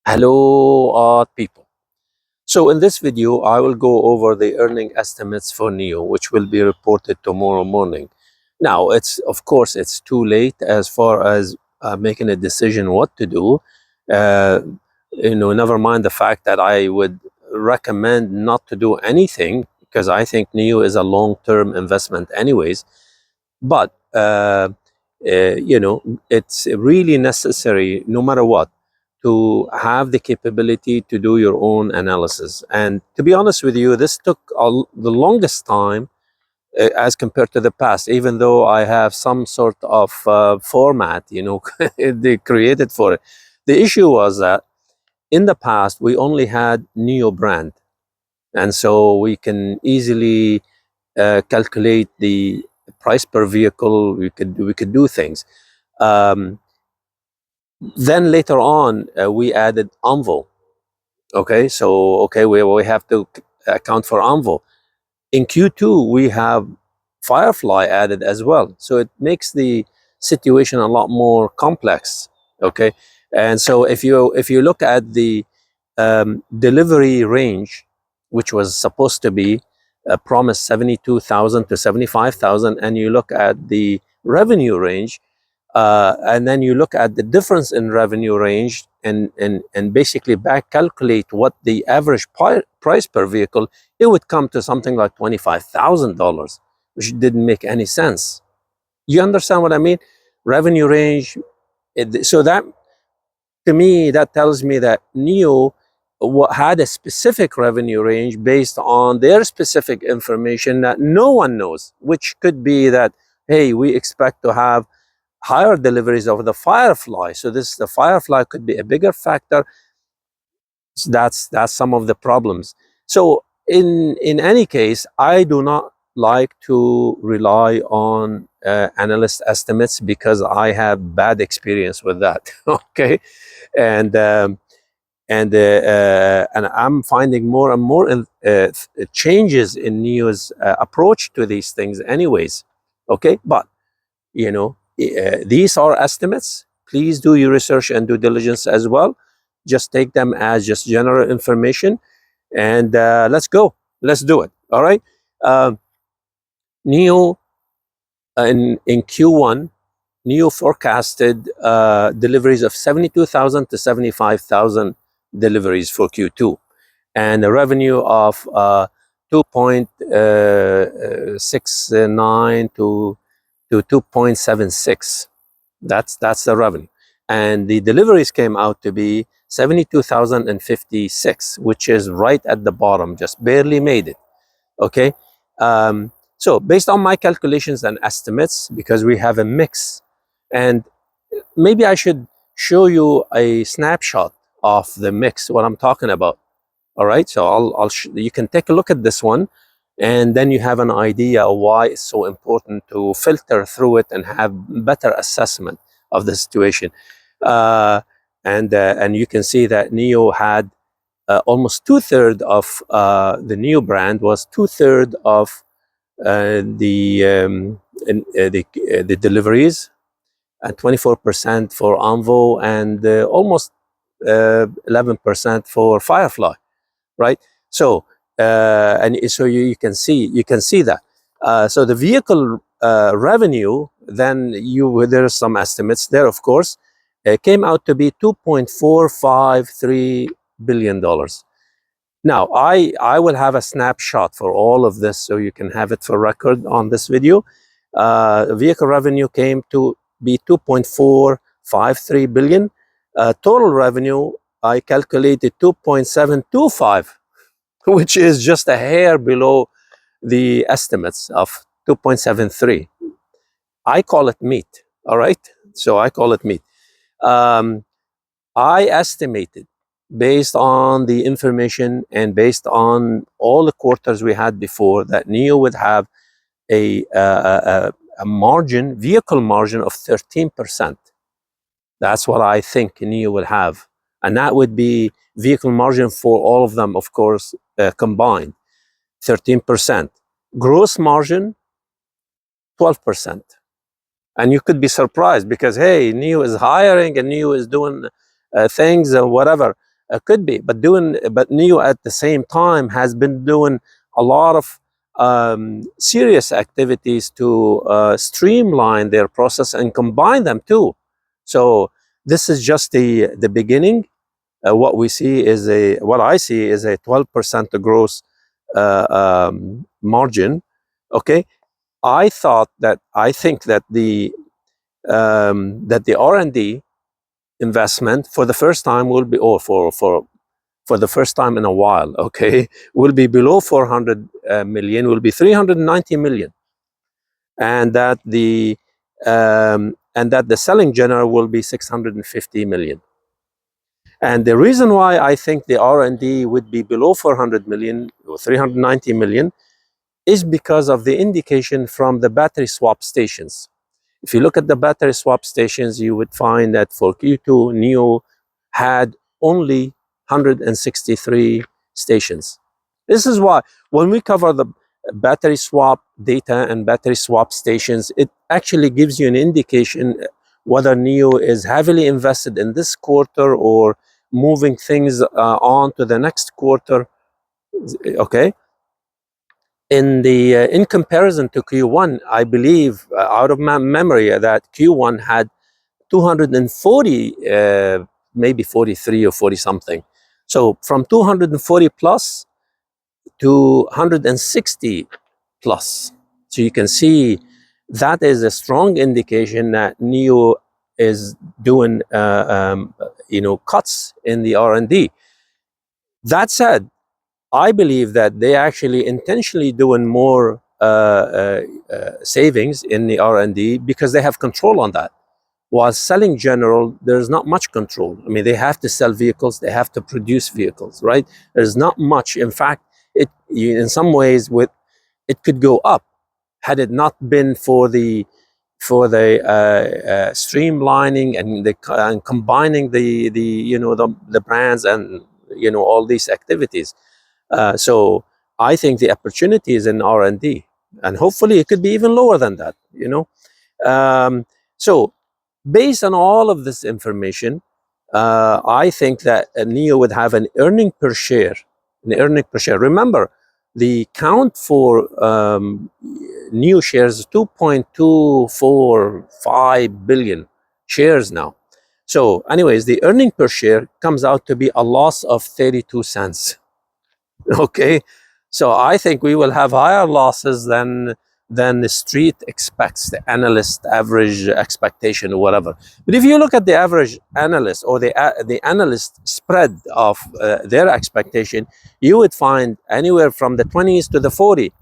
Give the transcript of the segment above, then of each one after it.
Hello, people. So in this video, I will go over the earning estimates for NEO, which will be reported tomorrow morning. Now, of course, it's too late as far as making a decision what to do. Uh, Never mind the fact that I would recommend not to do anything because I think NEO is a long-term investment anyways. But it's really necessary, no matter what, to have the capability to do your own analysis. And to be honest with you, this took the longest time as compared to the past, even though I have some sort of format, they created for it. The issue was that in the past, we only had Neo brand. And so we can easily calculate the price per vehicle. We could do things. Um, then later on, we added Envo. Okay, so we have to account for Envo. In Q2, we have Firefly added as well. So it makes the situation a lot more complex. Okay, and so if you look at the delivery range, which was supposed to be promised 72,000 to 75,000, and you look at the revenue range, and then you look at the difference in revenue range and basically back calculate what the average price per vehicle, it would come to something like $25,000, which didn't make any sense. You understand what I mean? Revenue range. So that, to me, that tells me that NEO had a specific revenue range based on their specific information that no one knows, which could be that, hey, we expect to have higher deliveries of the Firefly. So the Firefly could be a bigger factor. So that's some of the problems. So in any case, I do not like to rely on analyst estimates because I have bad experience with that. Okay, and and I'm finding more and more changes in NEO's approach to these things, anyways. Okay, but these are estimates. Please do your research and due diligence as well. Just take them as just general information, and let's go. Let's do it. All right. Um, NEO in Q1, NEO forecasted deliveries of 72,000 to 75,000 deliveries for Q2, and a revenue of 2.69 to 2.76. That's the revenue, and the deliveries came out to be 72,056, which is right at the bottom, just barely made it. Okay, so based on my calculations and estimates, because we have a mix, and maybe I should show you a snapshot of the mix, what I'm talking about. All right, so you can take a look at this one, and then you have an idea of why it's so important to filter through it and have better assessment of the situation. Uh, and you can see that NEO had almost two-thirds of the NEO brand was two-thirds of the deliveries, and 24% for Envo, and almost 11% for Firefly, right? So and so you can see that. So the vehicle revenue, then there are some estimates there, of course, came out to be $2.453 billion. Now I will have a snapshot for all of this so you can have it for record on this video. Vehicle revenue came to be 2.453 billion. Total revenue, I calculated 2.725, which is just a hair below the estimates of 2.73. I call it meat. All right, so I call it meat. um, I estimated, based on the information and based on all the quarters we had before, that NEO would have a margin, vehicle margin of 13%. That's what I think NEO will have. And that would be vehicle margin for all of them, of course, combined, 13%. Gross margin, 12%. And you could be surprised because, hey, NEO is hiring and NEO is doing things and whatever. Could be, but NIO at the same time has been doing a lot of serious activities to streamline their process and combine them too. So this is just the beginning. What we see is what I see is a 12% gross margin. Okay, I think that the R&D investment for the first time will be, or for the first time in a while, okay, will be below 400 million, will be 390 million, and that the selling general will be 650 million. And the reason why I think the R&D would be below 400 million or 390 million is because of the indication from the battery swap stations. If you look at the battery swap stations, you would find that for Q2, NIO had only 163 stations. This is why when we cover the battery swap data and battery swap stations, it actually gives you an indication whether NIO is heavily invested in this quarter or moving things on to the next quarter. Okay. In comparison to Q1, I believe out of my memory that Q1 had 240, maybe 43 or 40 something. So from 240 plus to 160 plus. So you can see that is a strong indication that NIO is doing, cuts in the R&D. That said, I believe that they actually intentionally doing more savings in the R&D because they have control on that. While selling general, there's not much control. I mean, they have to sell vehicles, they have to produce vehicles, right? There's not much. In fact, in some ways, it could go up had it not been for the streamlining and combining the brands and all these activities. So I think the opportunity is in R&D, and hopefully it could be even lower than that. So based on all of this information, I think that NIO would have an earning per share. Remember, the count for NIO shares is 2.245 billion shares now. So anyways, the earning per share comes out to be a loss of 32 cents. Okay, so I think we will have higher losses than the street expects, the analyst average expectation or whatever. But if you look at the average analyst or the analyst spread of their expectation, you would find anywhere from the 20s to the 40.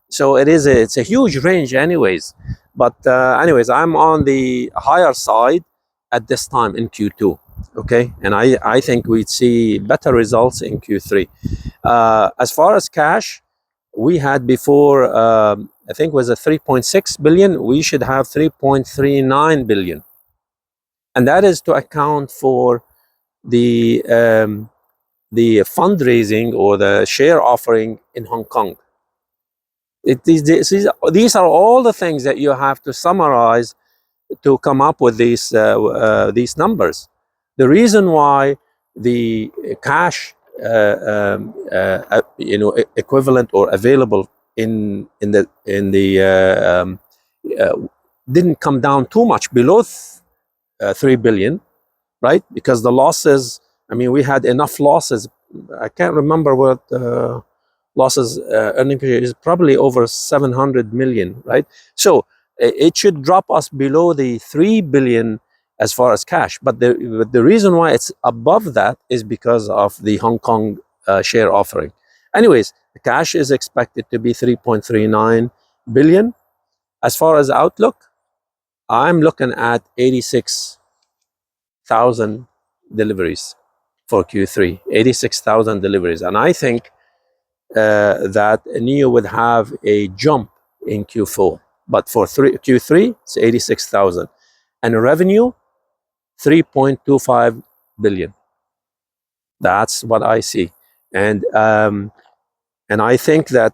So it's a huge range anyways. But anyways, I'm on the higher side at this time in Q2. Okay, and I think we'd see better results in Q3. As far as cash, we had before, I think was a 3.6 billion. We should have 3.39 billion, and that is to account for the fundraising or the share offering in Hong Kong. These are all the things that you have to summarize to come up with these numbers. The reason why the cash equivalent or available in the didn't come down too much below 3 billion, right? Because the losses, I mean, we had enough losses. I can't remember what losses earning per share is, probably over 700 million, right? So it should drop us below the 3 billion as far as cash. But the reason why it's above that is because of the Hong Kong share offering. Anyways, the cash is expected to be 3.39 billion. As far as outlook, I'm looking at 86,000 deliveries for Q3, 86,000 deliveries. And I think that NIO would have a jump in Q4. But for Q3, it's 86,000. And revenue, 3.25 billion. That's what I see. And I think that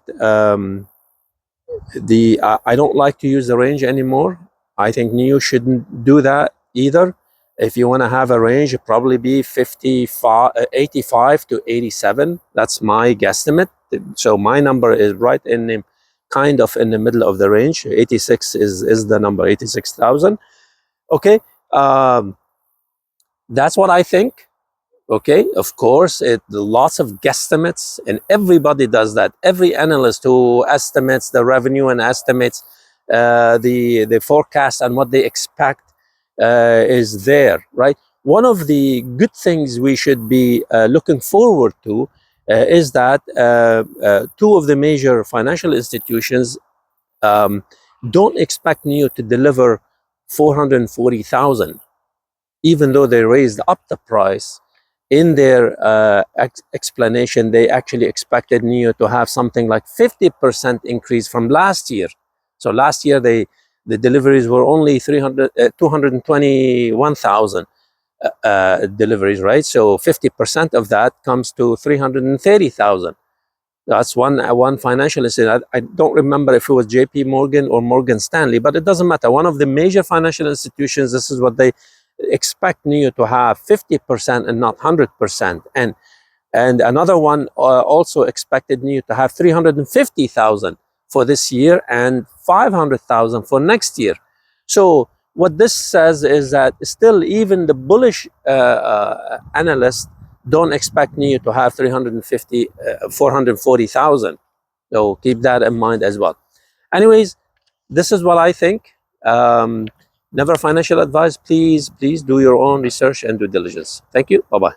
I don't like to use the range anymore. I think NIO shouldn't do that either. If you want to have a range, it'd probably be 85 to 87. That's my guesstimate. So my number is right in the kind of in the middle of the range. 86 is the number, 86,000. Okay, that's what I think. Okay, of course, lots of guesstimates, and everybody does that. Every analyst who estimates the revenue and estimates the forecast and what they expect is there, right? One of the good things we should be looking forward to is that two of the major financial institutions don't expect NEO to deliver 440,000, even though they raised up the price. In their explanation, they actually expected NEO to have something like 50% increase from last year. So last year, the deliveries were only 221,000 deliveries, right? So 50% of that comes to 330,000. That's one financial institution. I don't remember if it was JP Morgan or Morgan Stanley, but it doesn't matter. One of the major financial institutions, this is what they expect NEO to have 50% and not 100%. And another one also expected NEO to have 350,000 for this year and 500,000 for next year. So what this says is that still even the bullish analysts don't expect NEO to have 440,000. So keep that in mind as well. Anyways, this is what I think. Never financial advice. Please do your own research and due diligence. Thank you. Bye-bye.